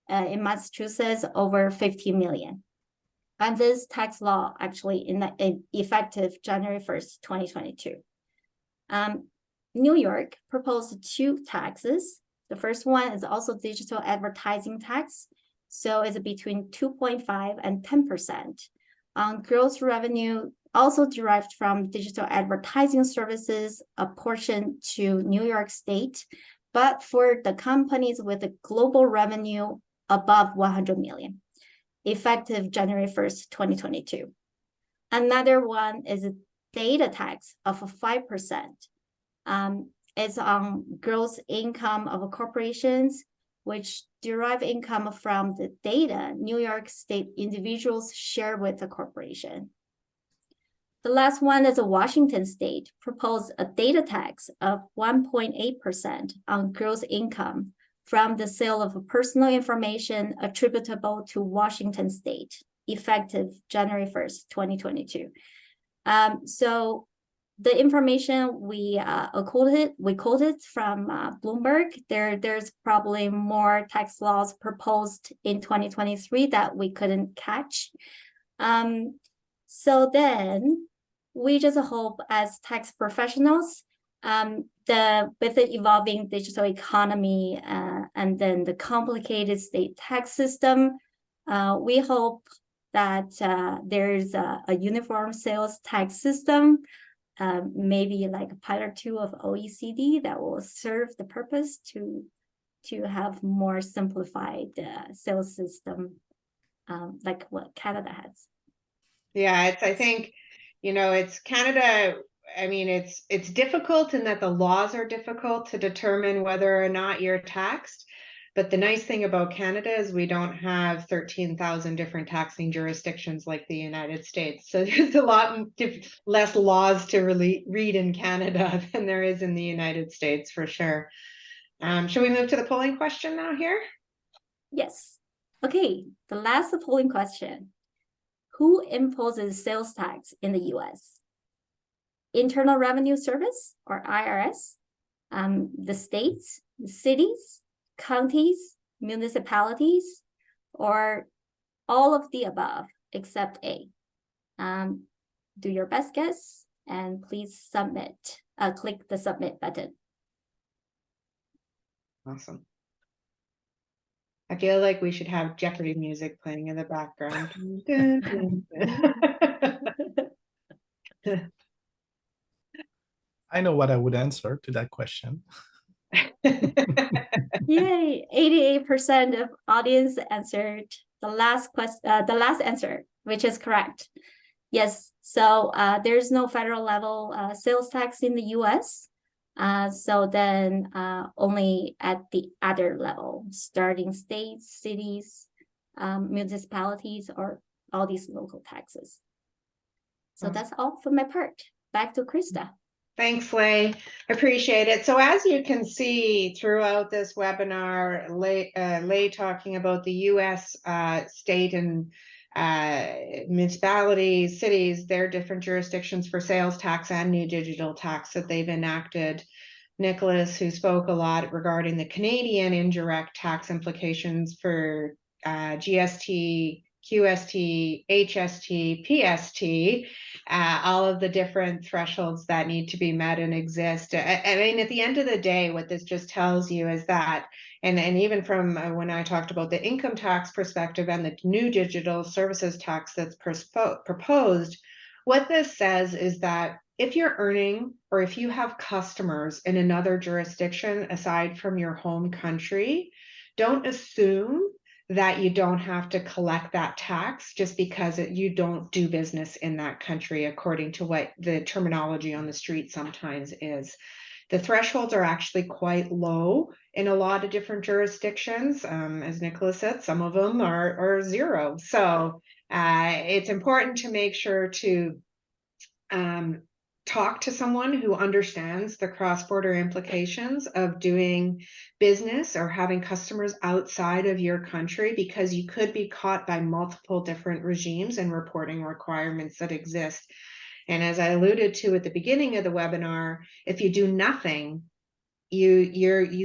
in Massachusetts over 50 million. And this tax law actually in effective January 1st, 2022. New York proposed 2 taxes. The first one is also digital advertising tax. So it's between 2.5 and 10% on gross revenue also derived from digital advertising services, a portion to New York State, but for the companies with a global revenue above 100 million, effective January 1st, 2022. Another one is a data tax of 5%. It's on gross income of corporations, which derive income from the data New York State individuals share with the corporation. The last one is a Washington State proposed a data tax of 1.8% on gross income from the sale of personal information attributable to Washington State, effective January 1st, 2022. So the information we quoted from Bloomberg, there's probably more tax laws proposed in 2023 that we couldn't catch. So then we just hope as tax professionals, with the evolving digital economy and then the complicated state tax system, we hope that there's a uniform sales tax system, maybe like a pilot 2 of OECD that will serve the purpose to have more simplified sales system, like what Canada has. Yeah, I think, it's Canada. I mean, it's difficult in that the laws are difficult to determine whether or not you're taxed. But the nice thing about Canada is we don't have 13,000 different taxing jurisdictions like the United States. So there's a lot less laws to really read in Canada than there is in the United States, for sure. Should we move to the polling question now here? Yes. Okay, the last polling question. Who imposes sales tax in the U.S.? Internal Revenue Service, or IRS, the states, the cities, counties, municipalities, or all of the above except A. Do your best guess and please submit. Click the submit button. Awesome. I feel like we should have Jeopardy music playing in the background. I know what I would answer to that question. Yay! 88% of audience answered the last answer, which is correct. Yes. So there's no federal level sales tax in the U.S. So then only at the other level, starting states, cities, municipalities, or all these local taxes. So that's all for my part. Back to Krista. Thanks, Lei. Appreciate it. So as you can see throughout this webinar, Lei talking about the U.S. State and municipalities, cities, their different jurisdictions for sales tax and new digital tax that they've enacted. Nicolas, who spoke a lot regarding the Canadian indirect tax implications for GST, QST, HST, PST, all of the different thresholds that need to be met and exist. I mean, at the end of the day, what this just tells you is that, and even from when I talked about the income tax perspective and the new digital services tax that's proposed, what this says is that if you're earning or if you have customers in another jurisdiction aside from your home country, don't assume that you don't have to collect that tax just because you don't do business in that country, according to what the terminology on the street sometimes is. The thresholds are actually quite low in a lot of different jurisdictions. As Nicolas said, some of them are zero. So it's important to make sure to talk to someone who understands the cross-border implications of doing business or having customers outside of your country, because you could be caught by multiple different regimes and reporting requirements that exist. And as I alluded to at the beginning of the webinar, if you do nothing, you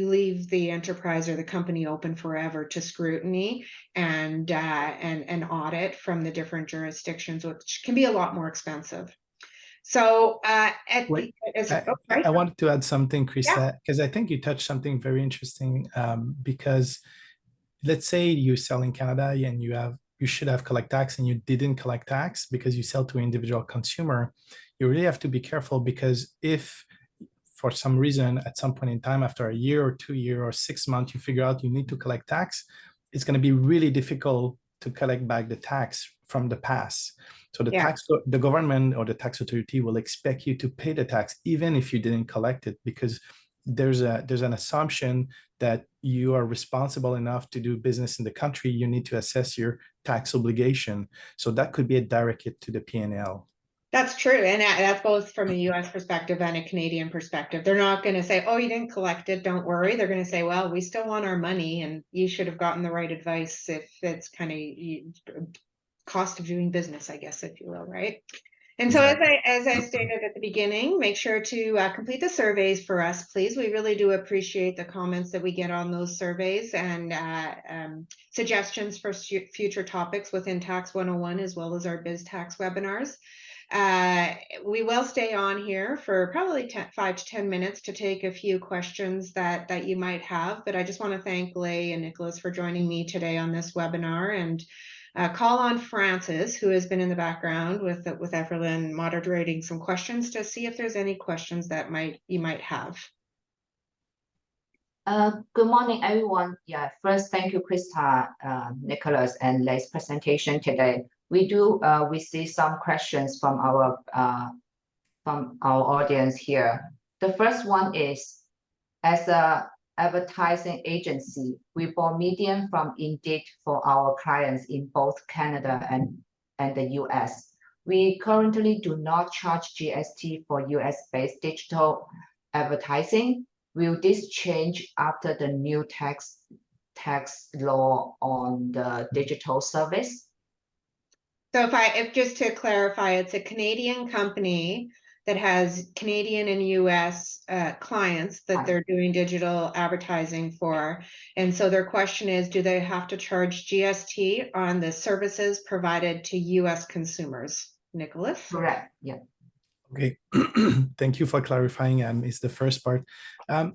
leave the enterprise or the company open forever to scrutiny and audit from the different jurisdictions, which can be a lot more expensive. So I wanted to add something, Krista, because I think you touched something very interesting. Because let's say you sell in Canada and you should have collect tax and you didn't collect tax because you sell to an individual consumer. You really have to be careful, because if for some reason at some point in time, after a year or 2 years or 6 months, you figure out you need to collect tax, it's going to be really difficult to collect back the tax from the past. So the government or the tax authority will expect you to pay the tax even if you didn't collect it, because there's an assumption that you are responsible enough to do business in the country. You need to assess your tax obligation. So that could be a direct hit to the P&L. That's true. And that's both from a U.S. perspective and a Canadian perspective. They're not going to say, oh, you didn't collect it, don't worry. They're going to say, well, we still want our money and you should have gotten the right advice if it's kind of cost of doing business, I guess, if you will, right? And so as I stated at the beginning, make sure to complete the surveys for us, please. We really do appreciate the comments that we get on those surveys and suggestions for future topics within Tax 101, as well as our Biz Tax webinars. We will stay on here for probably 5 to 10 minutes to take a few questions that you might have, but I just want to thank Lei and Nicolas for joining me today on this webinar, and call on Francis, who has been in the background with Evelyn moderating some questions, to see if there's any questions that you might have. Good morning, everyone. Yeah, first, thank you, Krista, Nicolas, and Lei's presentation today. We see some questions from our audience here. The first one is, as a advertising agency, we bought medium from Indeed for our clients in both Canada and the U.S. We currently do not charge GST for U.S.-based digital advertising. Will this change after the new tax law on the digital service? So if just to clarify, it's a Canadian company that has Canadian and U.S. Clients that they're doing digital advertising for. And so their question is, do they have to charge GST on the services provided to U.S. consumers? Nicolas? Correct, yeah. Okay, thank you for clarifying. Is the first part.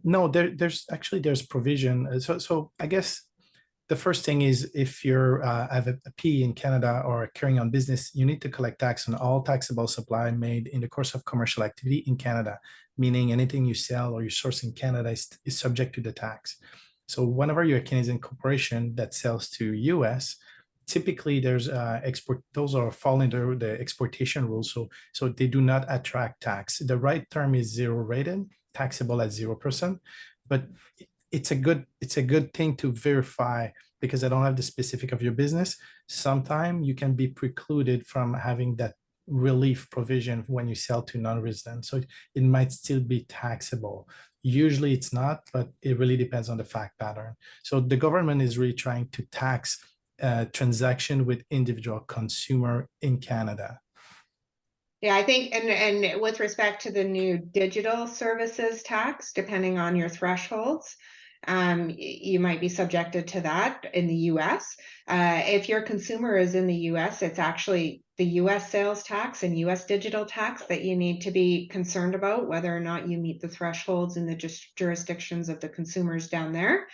No, there's provision. So I guess the first thing is, if you're have a P in Canada or carrying on business, you need to collect tax on all taxable supply made in the course of commercial activity in Canada, meaning anything you sell or you source in Canada is subject to the tax. So whenever you're a Canadian corporation that sells to US, typically there's those are fall under the exportation rules, so they do not attract tax. The right term is zero rated, taxable at 0%, but it's a good thing to verify, because I don't have the specific of your business. Sometimes you can be precluded from having that relief provision when you sell to non-residents, so it might still be taxable. Usually it's not, but it really depends on the fact pattern. So the government is really trying to tax transaction with individual consumer in Canada. Yeah, I think, and with respect to the new digital services tax, depending on your thresholds, you might be subjected to that in the US. If your consumer is in the US, it's actually the US sales tax and US digital tax that you need to be concerned about, whether or not you meet the thresholds in the jurisdictions of the consumers down there.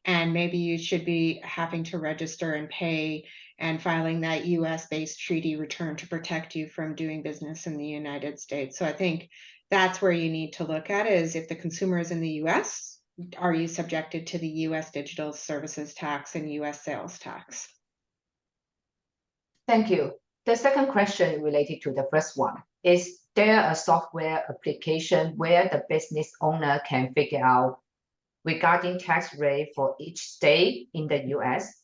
And maybe you should be having to register and pay and filing that US-based treaty return to protect you from doing business in the United States. So I think that's where you need to look at, is if the consumer is in the US, are you subjected to the US digital services tax and US sales tax? Thank you. The second question related to the first one, is there a software application where the business owner can figure out regarding tax rate for each state in the US?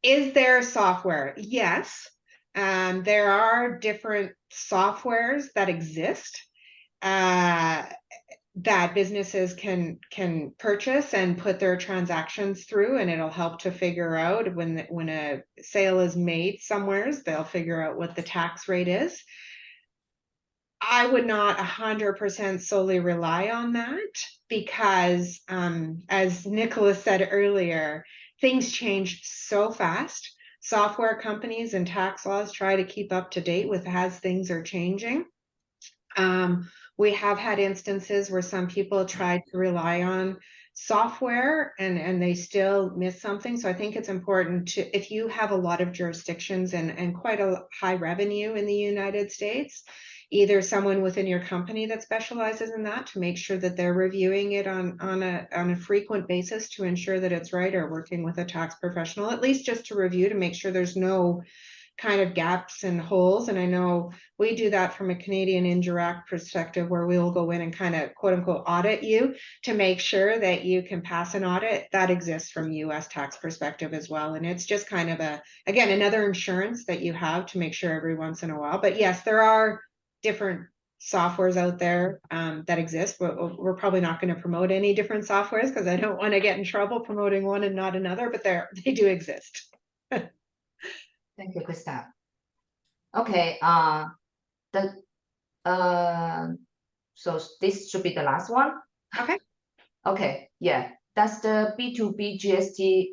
Is there software? Yes. There are different softwares that exist that businesses can purchase and put their transactions through, and it'll help to figure out when a sale is made somewheres, they'll figure out what the tax rate is. I would not 100% solely rely on that, because as Nicolas said earlier, things change so fast. Software companies and tax laws try to keep up to date with as things are changing. We have had instances where some people tried to rely on software and they still miss something. So I think it's important to, if you have a lot of jurisdictions and quite a high revenue in the United States, either someone within your company that specializes in that, to make sure that they're reviewing it on a frequent basis to ensure that it's right, or working with a tax professional, at least just to review to make sure there's no kind of gaps and holes. And I know we do that from a Canadian indirect perspective, where we will go in and kind of quote unquote audit you to make sure that you can pass an audit. That exists from US tax perspective as well. And it's just kind of again, another insurance that you have to make sure every once in a while. But yes, there are different softwares out there that exist, but we're probably not going to promote any different softwares, because I don't want to get in trouble promoting one and not another, but they do exist. Thank you, Krista. Okay, so this should be the last one. Okay. Okay, yeah. Does the B2B GST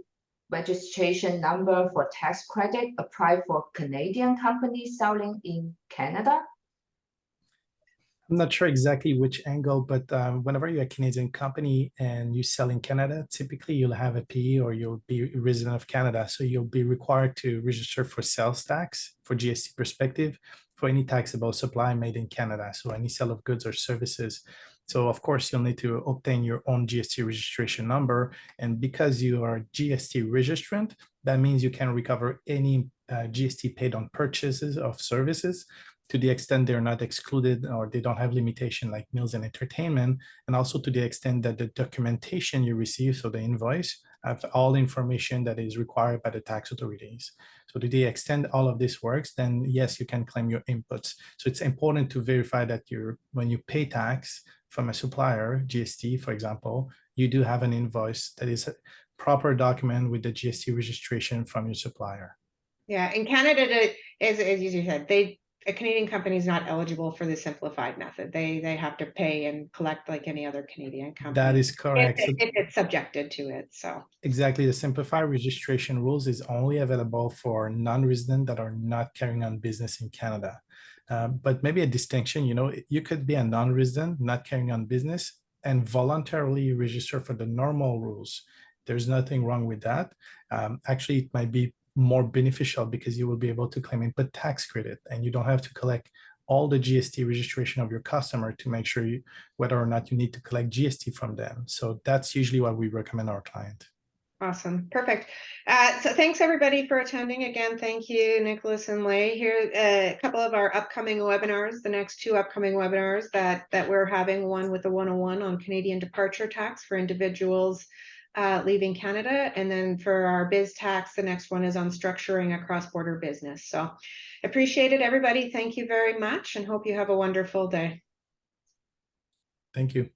registration number for tax credit apply for Canadian companies selling in Canada? I'm not sure exactly which angle, but whenever you're a Canadian company and you sell in Canada, typically you'll have a PE or you'll be a resident of Canada. So you'll be required to register for sales tax for GST perspective for any taxable supply made in Canada. So any sale of goods or services. So of course, you'll need to obtain your own GST registration number. And because you are a GST registrant, that means you can recover any GST paid on purchases of services to the extent they're not excluded or they don't have limitation like meals and entertainment, and also to the extent that the documentation you receive, so the invoice, have all information that is required by the tax authorities. So to the extent all of this works, then yes, you can claim your inputs. So it's important to verify that when you pay tax from a supplier, GST, for example, you do have an invoice that is a proper document with the GST registration from your supplier. Yeah, in Canada, as you said, a Canadian company is not eligible for the simplified method. They have to pay and collect like any other Canadian company. That is correct. If it's subjected to it, so. Exactly. The simplified registration rules is only available for non-resident that are not carrying on business in Canada. But maybe a distinction, you could be a non-resident, not carrying on business, and voluntarily register for the normal rules. There's nothing wrong with that. Actually, it might be more beneficial because you will be able to claim input tax credit and you don't have to collect all the GST registration of your customer to make sure whether or not you need to collect GST from them. So that's usually what we recommend our client. Awesome. Perfect. So thanks everybody for attending again. Thank you, Nicolas and Lei. Here a couple of our upcoming webinars, the next two upcoming webinars that we're having, one with the 101 on Canadian departure tax for individuals leaving Canada. And then for our biz tax, the next one is on structuring a cross-border business. So appreciate it, everybody. Thank you very much and hope you have a wonderful day. Thank you.